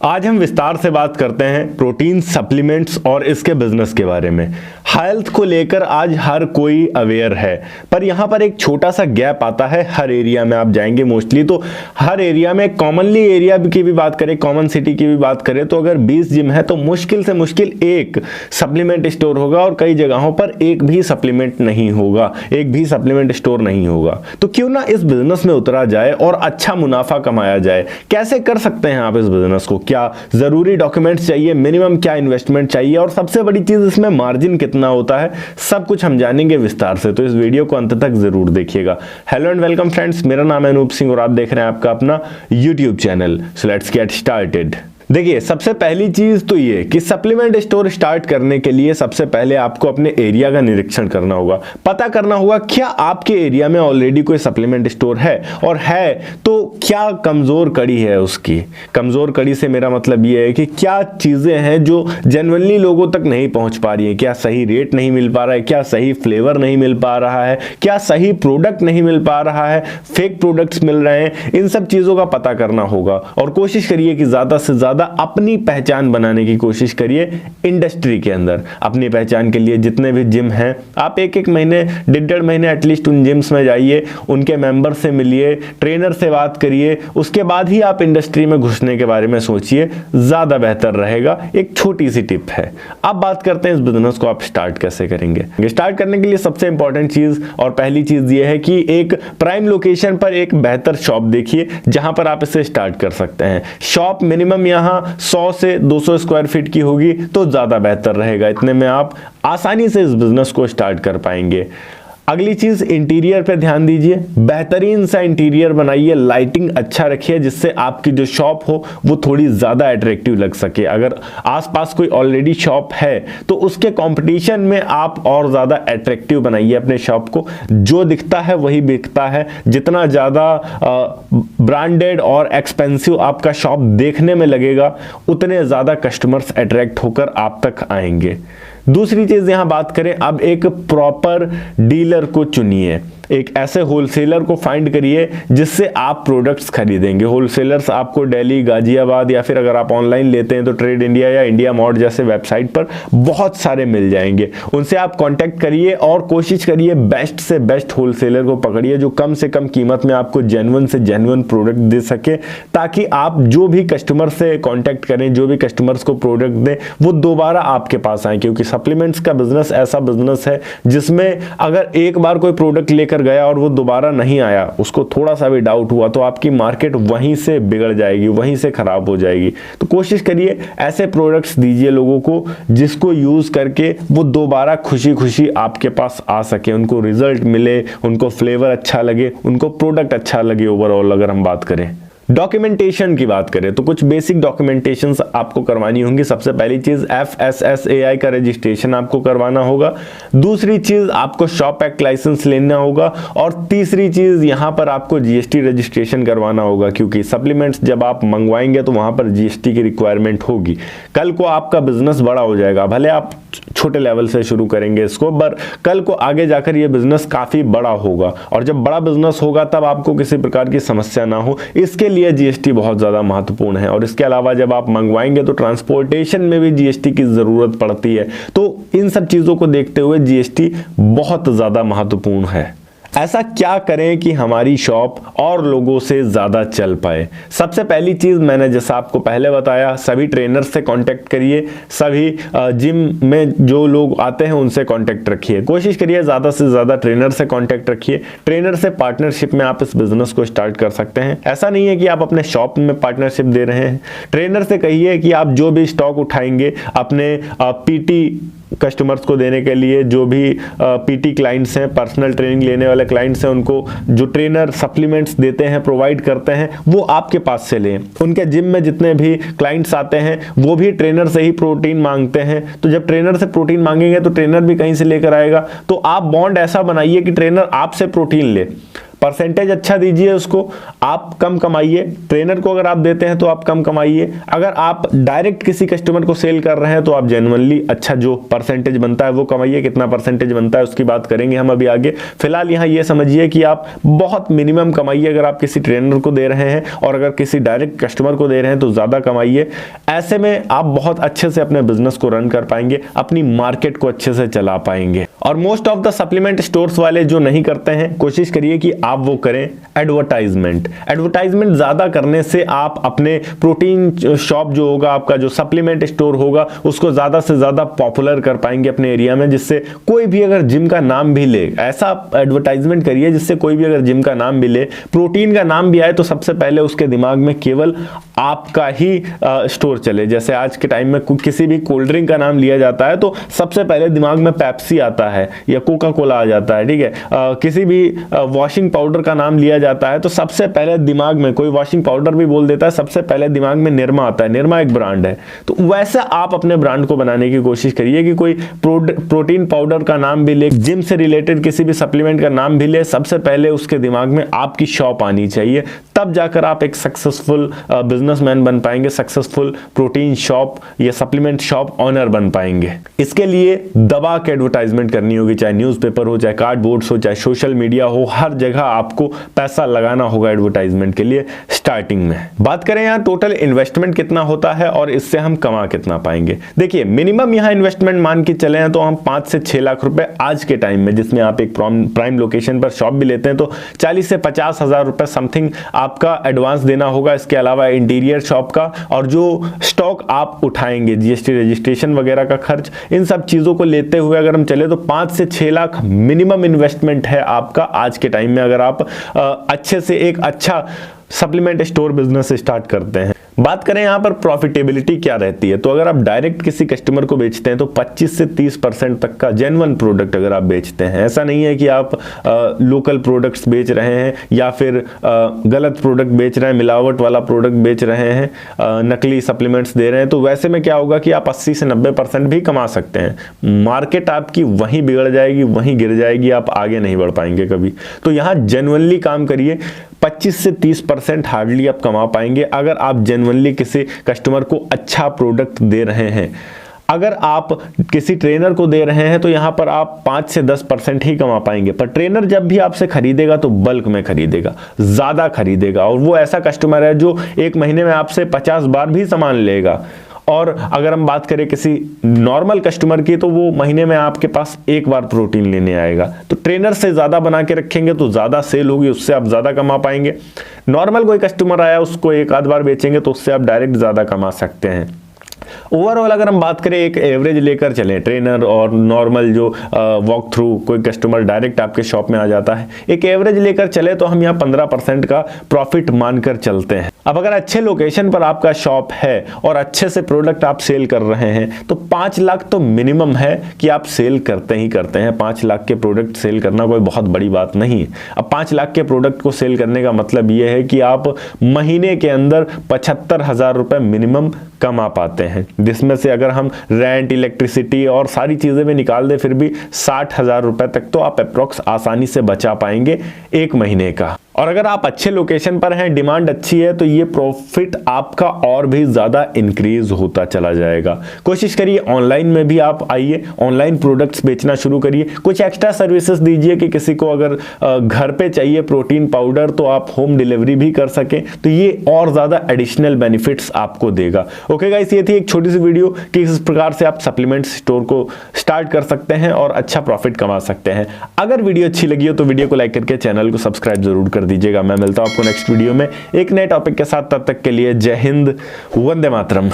आज हम विस्तार से बात करते हैं प्रोटीन सप्लीमेंट्स और इसके बिजनेस के बारे में। हेल्थ को लेकर आज हर कोई अवेयर है, पर यहाँ पर एक छोटा सा गैप आता है। हर एरिया में आप जाएंगे मोस्टली तो हर एरिया में, कॉमनली एरिया की भी बात करें, कॉमन सिटी की भी बात करें तो अगर 20 जिम है तो मुश्किल से मुश्किल एक सप्लीमेंट स्टोर होगा और कई जगहों पर एक भी सप्लीमेंट नहीं होगा, एक भी सप्लीमेंट स्टोर नहीं होगा। तो क्यों ना इस बिजनेस में उतरा जाए और अच्छा मुनाफा कमाया जाए। कैसे कर सकते हैं आप इस बिजनेस को, क्या जरूरी डॉक्यूमेंट्स चाहिए, मिनिमम क्या इन्वेस्टमेंट चाहिए और सबसे बड़ी चीज इसमें मार्जिन कितना होता है, सब कुछ हम जानेंगे विस्तार से। तो इस वीडियो को अंत तक जरूर देखिएगा। हेलो एंड वेलकम फ्रेंड्स, मेरा नाम है अनूप सिंह और आप देख रहे हैं आपका अपना YouTube channel. So let's get started. देखिए, सबसे पहली चीज तो ये कि सप्लीमेंट स्टोर स्टार्ट करने के लिए सबसे पहले आपको अपने एरिया का निरीक्षण करना होगा। पता करना होगा क्या आपके एरिया में ऑलरेडी कोई सप्लीमेंट स्टोर है, और है तो क्या कमजोर कड़ी है उसकी। कमजोर कड़ी से मेरा मतलब ये है कि क्या चीजें हैं जो जेन्युइनली लोगों तक नहीं पहुंच पा रही है। क्या सही रेट नहीं मिल पा रहा है, क्या सही फ्लेवर नहीं मिल पा रहा है, क्या सही प्रोडक्ट नहीं मिल पा रहा है, फेक प्रोडक्ट्स मिल रहे हैं। इन सब चीजों का पता करना होगा और कोशिश करिए कि ज्यादा से ज्यादा अपनी पहचान बनाने की कोशिश करिए इंडस्ट्री के अंदर। अपनी पहचान के लिए जितने भी जिम हैं, आप एक महीने, डेढ़ महीने एटलीस्ट उन जिम्स में जाइए, उनके मेंबर से मिलिए, ट्रेनर से बात करिए, उसके बाद ही आप इंडस्ट्री में घुसने के बारे में सोचिए, ज्यादा बेहतर रहेगा। एक छोटी सी टिप है। अब बात करते हैं इस बिजनेस को आप स्टार्ट कैसे करेंगे। स्टार्ट करने के लिए सबसे इंपॉर्टेंट चीज और पहली चीज ये है कि एक प्राइम लोकेशन पर एक बेहतर शॉप देखिए जहां पर आप इसे स्टार्ट कर सकते हैं। शॉप मिनिमम यहां 100 से 200 स्क्वायर फीट की होगी तो ज्यादा बेहतर रहेगा। इतने में आप आसानी से इस बिजनेस को स्टार्ट कर पाएंगे। अगली चीज, इंटीरियर पे ध्यान दीजिए। बेहतरीन सा इंटीरियर बनाइए, लाइटिंग अच्छा रखिए जिससे आपकी जो शॉप हो वो थोड़ी ज्यादा अट्रैक्टिव लग सके। अगर आसपास कोई ऑलरेडी शॉप है तो उसके कंपटीशन में आप और ज्यादा अट्रैक्टिव बनाइए अपने शॉप को। जो दिखता है वही बिकता है। जितना ज्यादा ब्रांडेड और एक्सपेंसिव आपका शॉप देखने में लगेगा उतने ज्यादा कस्टमर्स अट्रैक्ट होकर आप तक आएंगे। दूसरी चीज यहां बात करें, अब एक प्रॉपर डीलर को चुनिए। एक ऐसे होलसेलर को फाइंड करिए जिससे आप प्रोडक्ट्स खरीदेंगे। होलसेलर्स आपको दिल्ली, गाजियाबाद या फिर अगर आप ऑनलाइन लेते हैं तो ट्रेड इंडिया या इंडिया मार्ट जैसे वेबसाइट पर बहुत सारे मिल जाएंगे। उनसे आप कांटेक्ट करिए और कोशिश करिए बेस्ट से बेस्ट होलसेलर को पकड़िए जो कम से कम कीमत में आपको जेन्युइन से जेन्युइन प्रोडक्ट दे सके, ताकि आप जो भी कस्टमर से कांटेक्ट करें, जो भी कस्टमर्स को प्रोडक्ट दें, वो दोबारा आपके पास आए। क्योंकि सप्लीमेंट्स का बिजनेस ऐसा बिजनेस है जिसमें अगर एक बार कोई प्रोडक्ट लेकर गया और वो दोबारा नहीं आया, उसको थोड़ा सा भी डाउट हुआ तो आपकी मार्केट वहीं से बिगड़ जाएगी, वहीं से खराब हो जाएगी। तो कोशिश करिए ऐसे प्रोडक्ट्स दीजिए लोगों को जिसको यूज करके वो दोबारा खुशी खुशी आपके पास आ सके, उनको रिजल्ट मिले, उनको फ्लेवर अच्छा लगे, उनको प्रोडक्ट अच्छा लगे। ओवरऑल अगर हम बात करें डॉक्यूमेंटेशन की बात करें तो कुछ बेसिक डॉक्यूमेंटेशन आपको करवानी होंगी। सबसे पहली चीज FSSAI का रजिस्ट्रेशन आपको करवाना होगा। दूसरी चीज आपको शॉप एक्ट लाइसेंस लेना होगा और तीसरी चीज यहां पर आपको GST रजिस्ट्रेशन करवाना होगा, क्योंकि सप्लीमेंट्स जब आप मंगवाएंगे तो वहां पर GST की रिक्वायरमेंट होगी। कल को आपका बिजनेस बड़ा हो जाएगा, भले आप छोटे लेवल से शुरू करेंगे इसको, पर कल को आगे जाकर ये बिजनेस काफी बड़ा होगा और जब बड़ा बिजनेस होगा तब आपको किसी प्रकार की समस्या ना हो, इसके लिए GST बहुत ज्यादा महत्वपूर्ण है। और इसके अलावा जब आप मंगवाएंगे तो ट्रांसपोर्टेशन में भी GST की जरूरत पड़ती है। तो इन सब चीजों को देखते हुए GST बहुत ज्यादा महत्वपूर्ण है। ऐसा क्या करें कि हमारी शॉप और लोगों से ज्यादा चल पाए। सबसे पहली चीज मैंने जैसा आपको पहले बताया, सभी ट्रेनर से कांटेक्ट करिए, सभी जिम में जो लोग आते हैं उनसे कांटेक्ट रखिए। कोशिश करिए ज्यादा से ज्यादा ट्रेनर से कांटेक्ट रखिए। ट्रेनर से पार्टनरशिप में आप इस बिजनेस को स्टार्ट कर सकते हैं। ऐसा नहीं है कि आप अपने शॉप में पार्टनरशिप दे रहे हैं। ट्रेनर से कहिए कि आप जो भी स्टॉक उठाएंगे अपने PT कस्टमर्स को देने के लिए, जो भी PT क्लाइंट्स हैं, पर्सनल ट्रेनिंग लेने वाले क्लाइंट्स हैं, उनको जो ट्रेनर सप्लीमेंट्स देते हैं, प्रोवाइड करते हैं, वो आपके पास से लें। उनके जिम में जितने भी क्लाइंट्स आते हैं वो भी ट्रेनर से ही प्रोटीन मांगते हैं, तो जब ट्रेनर से प्रोटीन मांगेंगे तो ट्रेनर भी कहीं से लेकर आएगा। तो आप बॉन्ड ऐसा बनाइए कि ट्रेनर आपसे प्रोटीन ले। परसेंटेज अच्छा दीजिए उसको, आप कम कमाइए। ट्रेनर को अगर आप देते हैं तो आप कम कमाइए। अगर आप डायरेक्ट किसी कस्टमर को सेल कर रहे हैं तो आप जेन्युइनली अच्छा जो परसेंटेज बनता है वो कमाइए। कितना परसेंटेज बनता है उसकी बात करेंगे हम अभी आगे। फिलहाल यहाँ ये समझिए कि आप बहुत मिनिमम कमाइए अगर आप किसी ट्रेनर को दे रहे हैं, और अगर किसी डायरेक्ट कस्टमर को दे रहे हैं तो ज्यादा कमाइए। ऐसे में आप बहुत अच्छे से अपने बिजनेस को रन कर पाएंगे, अपनी मार्केट को अच्छे से चला पाएंगे। और most of the supplement stores वाले जो नहीं करते हैं, कोशिश करिए कि आप वो करें एडवर्टाइजमेंट। एडवर्टाइजमेंट ज्यादा करने से आप अपने प्रोटीन शॉप जो होगा, आपका जो सप्लीमेंट स्टोर होगा, उसको ज्यादा से ज्यादा पॉपुलर कर पाएंगे अपने एरिया में, जिससे कोई भी अगर जिम का नाम भी ले, ऐसा एडवर्टाइजमेंट करिए जिससे कोई भी अगर जिम का नाम भी ले, प्रोटीन का नाम भी आए, तो सबसे पहले उसके दिमाग में केवल आपका ही स्टोर चले। जैसे आज के टाइम में किसी भी कोल्ड ड्रिंक का नाम लिया जाता है तो सबसे पहले दिमाग में पेप्सी आता है या कोका कोला आ जाता है, ठीक है। किसी भी वॉशिंग पाउडर का नाम लिया जाता है तो सबसे पहले दिमाग में, कोई वॉशिंग पाउडर भी बोल देता है, सबसे पहले दिमाग में निरमा आता है। निरमा एक ब्रांड है। तो वैसे आप अपने ब्रांड को बनाने की कोशिश करिए कि कोई प्रोटीन पाउडर का नाम भी ले, जिम से रिलेटेड किसी भी सप्लीमेंट का नाम भी ले, सबसे पहले उसके दिमाग में आपकी शॉप आनी चाहिए। तब जाकर आप एक सक्सेसफुल बिजनेसमैन बन पाएंगे, सक्सेसफुल प्रोटीन शॉप या सप्लीमेंट शॉप ऑनर बन पाएंगे। इसके लिए दबा के एडवर्टाइजमेंट करनी होगी, चाहे न्यूज़पेपर हो, चाहे कार्डबोर्ड्स हो, चाहे सोशल मीडिया हो, हर जगह आपको पैसा लगाना होगा एडवर्टाइजमेंट के लिए स्टार्टिंग में। बात करें यहाँ टोटल इन्वेस्टमेंट कितना होता है और इससे हम कमा कितना पाएंगे। देखिए मिनिमम यहाँ इन्वेस्टमेंट मान के चले हैं तो हम 5 से 6 लाख रुपए आज के टाइम में, जिसमें आप एक प्राइम लोकेशन पर शॉप भी लेते हैं तो 40 से 50 हजार रुपए समथिंग आपका एडवांस देना होगा। इसके अलावा इंटीरियर शॉप का और जो स्टॉक आप उठाएंगे, जीएसटी रजिस्ट्रेशन वगैरह का खर्च, इन सब चीजों को लेते हुए अगर हम चले तो 5 से 6 लाख मिनिमम इन्वेस्टमेंट है आपका आज के टाइम में, अगर आप अच्छे से एक अच्छा सप्लीमेंट स्टोर बिजनेस स्टार्ट करते हैं। बात करें यहाँ पर प्रॉफिटेबिलिटी क्या रहती है, तो अगर आप डायरेक्ट किसी कस्टमर को बेचते हैं तो 25 से 30% तक का जेन्युइन प्रोडक्ट अगर आप बेचते हैं, ऐसा नहीं है कि आप लोकल प्रोडक्ट्स बेच रहे हैं या फिर गलत प्रोडक्ट बेच रहे हैं, मिलावट वाला प्रोडक्ट बेच रहे हैं, नकली सप्लीमेंट्स दे रहे हैं, तो वैसे में क्या होगा कि आप 80 से 90% भी कमा सकते हैं। मार्केट आपकी वहीं बिगड़ जाएगी, वहीं गिर जाएगी, आप आगे नहीं बढ़ पाएंगे कभी। तो यहाँ जेन्युइनली काम करिए, 25 से 30% हार्डली आप कमा पाएंगे अगर आप जेन्युइनली किसी कस्टमर को अच्छा प्रोडक्ट दे रहे हैं। अगर आप किसी ट्रेनर को दे रहे हैं तो यहाँ पर आप 5 से 10% ही कमा पाएंगे, पर ट्रेनर जब भी आपसे खरीदेगा तो बल्क में खरीदेगा, ज़्यादा खरीदेगा, और वो ऐसा कस्टमर है जो एक महीने में आपसे 50 बार भी सामान लेगा। और अगर हम बात करें किसी नॉर्मल कस्टमर की, तो वो महीने में आपके पास एक बार प्रोटीन लेने आएगा। तो ट्रेनर से ज़्यादा बना के रखेंगे तो ज़्यादा सेल होगी, उससे आप ज़्यादा कमा पाएंगे। नॉर्मल कोई कस्टमर आया, उसको एक आध बार बेचेंगे तो उससे आप डायरेक्ट ज़्यादा कमा सकते हैं। ओवरऑल अगर हम बात करें, एक एवरेज लेकर चलें, ट्रेनर और नॉर्मल जो वॉक थ्रू कोई कस्टमर डायरेक्ट आपके शॉप में आ जाता है, एक एवरेज लेकर चले तो हम यहाँ 15% का प्रॉफिट मानकर चलते हैं। अब अगर अच्छे लोकेशन पर आपका शॉप है और अच्छे से प्रोडक्ट आप सेल कर रहे हैं तो 5 लाख तो मिनिमम है कि आप सेल करते ही करते हैं। 5 लाख के प्रोडक्ट सेल करना कोई बहुत बड़ी बात नहीं है। अब 5 लाख के प्रोडक्ट को सेल करने का मतलब यह है कि आप महीने के अंदर 75,000 रुपए मिनिमम कमा पाते हैं, जिसमें से अगर हम रेंट, इलेक्ट्रिसिटी और सारी चीजें भी निकाल दें फिर भी 60,000 रुपए तक तो आप अप्रोक्स आसानी से बचा पाएंगे एक महीने का। और अगर आप अच्छे लोकेशन पर हैं, डिमांड अच्छी है, तो ये प्रॉफिट आपका और भी ज्यादा इंक्रीज होता चला जाएगा। कोशिश करिए ऑनलाइन में भी आप आइए, ऑनलाइन प्रोडक्ट्स बेचना शुरू करिए, कुछ एक्स्ट्रा सर्विसेज दीजिए कि किसी को अगर घर पे चाहिए प्रोटीन पाउडर तो आप होम डिलीवरी भी कर सकें, तो ये और ज्यादा एडिशनल बेनिफिट्स आपको देगा। ओके गाइस, ये थी एक छोटी सी वीडियो कि किस प्रकार से आप सप्लीमेंट स्टोर को स्टार्ट कर सकते हैं और अच्छा प्रॉफिट कमा सकते हैं। अगर वीडियो अच्छी लगी हो तो वीडियो को लाइक करके चैनल को सब्सक्राइब जरूर कर दीजिएगा। मैं मिलता हूं आपको नेक्स्ट वीडियो में एक नए टॉपिक के साथ। तब तक के लिए जय हिंद, वंदे मातरम।